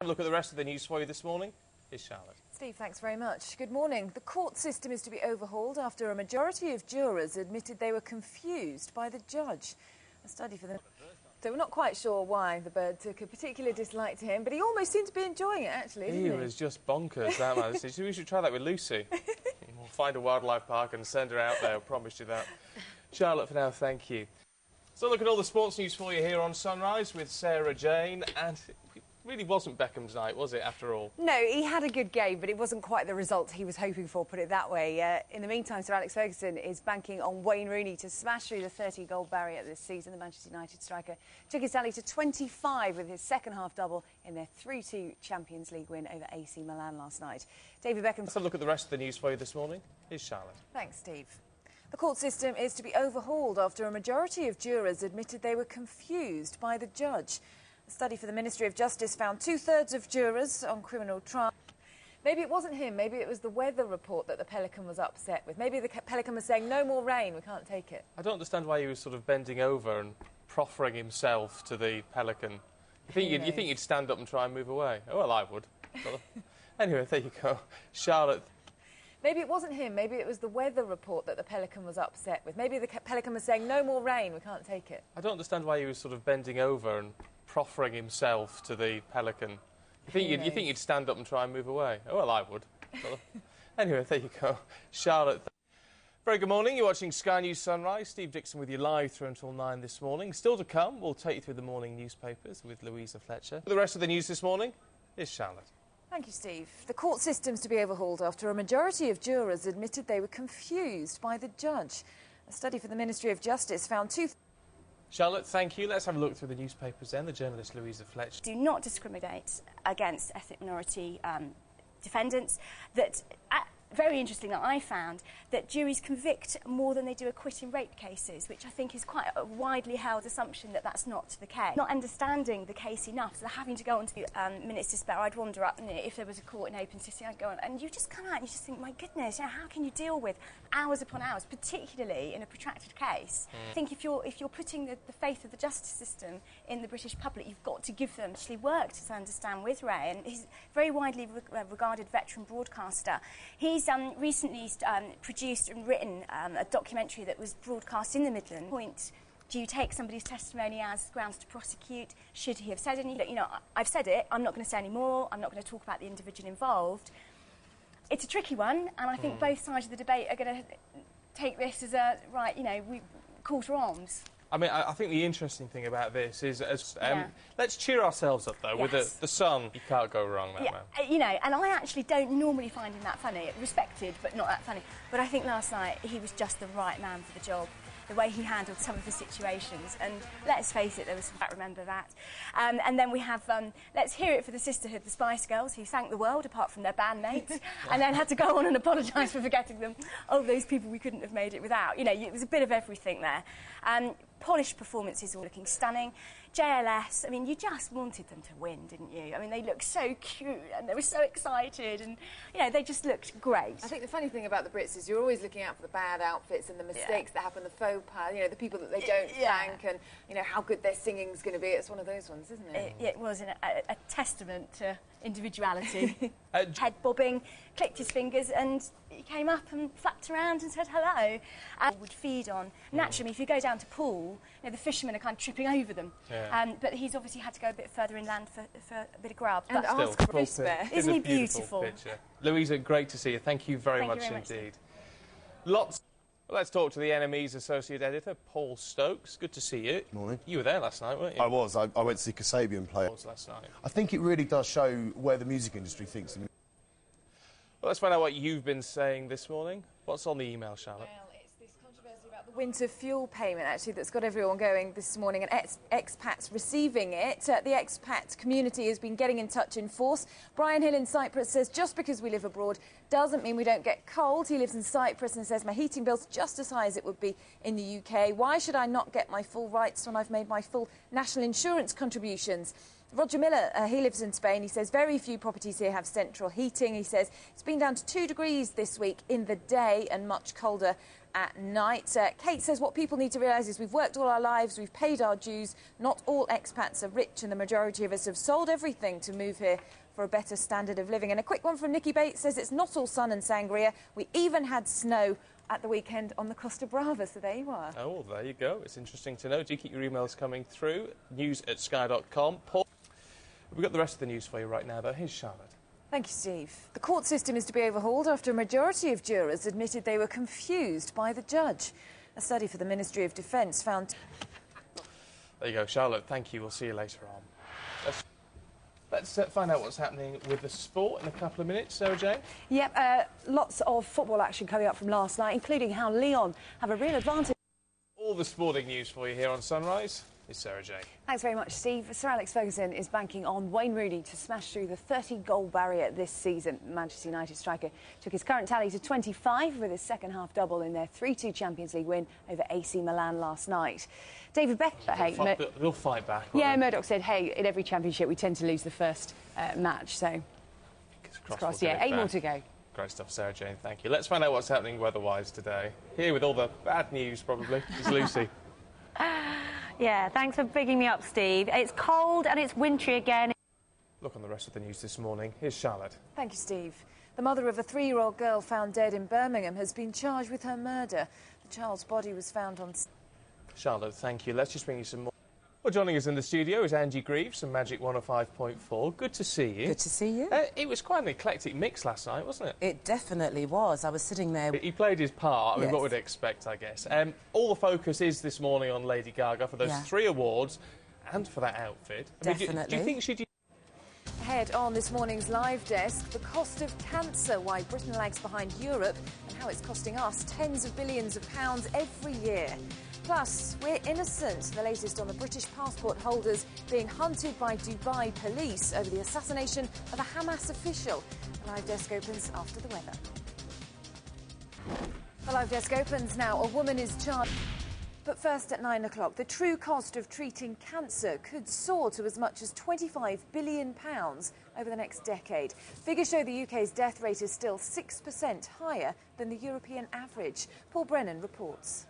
Have a look at the rest of the news for you this morning. Here's Charlotte. Steve, thanks very much. Good morning. The court system is to be overhauled after a majority of jurors admitted they were confused by the judge. A study for them. So we're not quite sure why the bird took a particular dislike to him, but he almost seemed to be enjoying it, actually, He was just bonkers, that man. We should try that with Lucy. We'll find a wildlife park and send her out there, I promise you that. Charlotte, for now, thank you. So look at all the sports news for you here on Sunrise with Sarah Jane, and it really wasn't Beckham's night, was it, after all? No, he had a good game, but it wasn't quite the result he was hoping for, put it that way. In the meantime, Sir Alex Ferguson is banking on Wayne Rooney to smash through the 30-goal barrier this season. The Manchester United striker took his tally to 25 with his second-half double in their 3-2 Champions League win over AC Milan last night. David Beckham... Let's have a look at the rest of the news for you this morning. Here's Charlotte. Thanks, Steve. The court system is to be overhauled after a majority of jurors admitted they were confused by the judge. A study for the Ministry of Justice found two-thirds of jurors on criminal trial. Maybe it wasn't him, maybe it was the weather report that the Pelican was upset with. Maybe the Pelican was saying, no more rain, we can't take it. I don't understand why he was sort of bending over and proffering himself to the Pelican. You think you'd stand up and try and move away? Oh, well, I would. Anyway, there you go. Charlotte. Maybe it wasn't him, maybe it was the weather report that the Pelican was upset with. Maybe the Pelican was saying, no more rain, we can't take it. I don't understand why he was sort of bending over and proffering himself to the Pelican. You think you'd stand up and try and move away? Oh, well, I would. Anyway, there you go. Charlotte. Very good morning. You're watching Sky News Sunrise. Steve Dixon with you live through until 9 this morning. Still to come, we'll take you through the morning newspapers with Louisa Fletcher. For the rest of the news this morning, here's Charlotte. Thank you, Steve. The court system's to be overhauled after a majority of jurors admitted they were confused by the judge. A study for the Ministry of Justice found Charlotte, thank you. Let's have a look through the newspapers then. The journalist Louisa Fletcher. Do not discriminate against ethnic minority defendants. Very interesting that I found that juries convict more than they do acquit in rape cases, which I think is quite a widely held assumption that that's not the case. Not understanding the case enough, so they're having to go on to the minutes to spare. I'd wander up, if there was a court in open sitting, I'd go on, and you just come out and you just think, my goodness, how can you deal with hours upon hours, particularly in a protracted case? I think if you're putting the faith of the justice system in the British public, you've got to give them actually work to understand with Ray, and he's a very widely regarded veteran broadcaster. He's recently produced and written a documentary that was broadcast in the Midlands. Do you take somebody's testimony as grounds to prosecute? Should he have said anything? You know, I've said it, I'm not going to say any more, I'm not going to talk about the individual involved. It's a tricky one, and I think both sides of the debate are going to take this as a, right, we call to arms. I mean, I think the interesting thing about this is, let's cheer ourselves up, though, with the sun. You can't go wrong, that man. And I actually don't normally find him that funny. Respected, but not that funny. But I think last night he was just the right man for the job. The way he handled some of the situations, and let's face it, there was some... I remember that. And then we have, let's hear it for the sisterhood, the Spice Girls, who thanked the world, apart from their bandmates, and then had to go on and apologise for forgetting them. Oh, those people we couldn't have made it without. It was a bit of everything there. Polished performances all looking stunning. JLS, I mean, you just wanted them to win, didn't you? I mean, they looked so cute and they were so excited and, they just looked great. I think the funny thing about the Brits is you're always looking out for the bad outfits and the mistakes that happen, the faux pas, the people that they don't thank and, how good their singing's going to be. It's one of those ones, isn't it? It was a testament to individuality. Head bobbing, clicked his fingers and he came up and flapped around and said hello. And would feed on. Naturally, if you go down to pool, the fishermen are kind of tripping over them. Yeah. But he's obviously had to go a bit further inland for a bit of grub. And ask for fish spare. Isn't he beautiful? Picture. Louisa, great to see you. Thank you very much indeed. Lots. Well, let's talk to the NME's associate editor, Paul Stokes. Good to see you. Good morning. You were there last night, weren't you? I was. I went to see Kasabian play. Last night. I think it really does show where the music industry thinks. Well, let's find out what you've been saying this morning. What's on the email, Charlotte? Well, it's this controversy about the winter fuel payment, actually, that's got everyone going this morning, and expats receiving it. The expat community has been getting in touch in force. Brian Hill in Cyprus says, just because we live abroad doesn't mean we don't get cold. He lives in Cyprus and says, my heating bill's just as high as it would be in the UK. Why should I not get my full rights when I've made my full national insurance contributions? Roger Miller, he lives in Spain. He says very few properties here have central heating. He says it's been down to 2 degrees this week in the day and much colder at night. Kate says what people need to realise is we've worked all our lives, we've paid our dues. Not all expats are rich, and the majority of us have sold everything to move here for a better standard of living. And a quick one from Nikki Bates says it's not all sun and sangria. We even had snow at the weekend on the Costa Brava, so there you are. Oh, well, there you go. It's interesting to know. Do keep your emails coming through. news@sky.com. Paul, we've got the rest of the news for you right now, though. Here's Charlotte. Thank you, Steve. The court system is to be overhauled after a majority of jurors admitted they were confused by the judge. A study for the Ministry of Defence found... There you go, Charlotte. Thank you. We'll see you later on. Let's find out what's happening with the sport in a couple of minutes. Sarah Jane? Yep, lots of football action coming up from last night, including how Lyon have a real advantage. All the sporting news for you here on Sunrise is Sarah Jane. Thanks very much, Steve. Sir Alex Ferguson is banking on Wayne Rooney to smash through the 30-goal barrier this season. Manchester United striker took his current tally to 25 with his second-half double in their 3-2 Champions League win over AC Milan last night. David Beckham... They'll fight back. Yeah, Murdoch said, hey, in every championship we tend to lose the first match, so... Cross, yeah, 8 more to go. Great stuff, Sarah Jane, thank you. Let's find out what's happening weather-wise today. Here with all the bad news, probably, is Lucy. Yeah, thanks for bigging me up, Steve. It's cold and it's wintry again. Look on the rest of the news this morning. Here's Charlotte. Thank you, Steve. The mother of a 3-year-old girl found dead in Birmingham has been charged with her murder. The child's body was found on... Charlotte, thank you. Let's just bring you some more. Well, joining us in the studio is Angie Greaves from Magic 105.4. Good to see you. Good to see you. It was quite an eclectic mix last night, wasn't it? It definitely was. I was sitting there... He played his part. I mean, Yes. what would expect, I guess. All the focus is this morning on Lady Gaga for those 3 awards and for that outfit. I mean, Definitely. do you think she'd... Ahead on this morning's live desk, the cost of cancer, why Britain lags behind Europe and how it's costing us tens of billions of pounds every year. Plus, we're innocent, the latest on the British passport holders being hunted by Dubai police over the assassination of a Hamas official. The live desk opens after the weather. The live desk opens now. A woman is charged. But first at 9 o'clock, the true cost of treating cancer could soar to as much as £25 billion over the next decade. Figures show the UK's death rate is still 6% higher than the European average. Paul Brennan reports.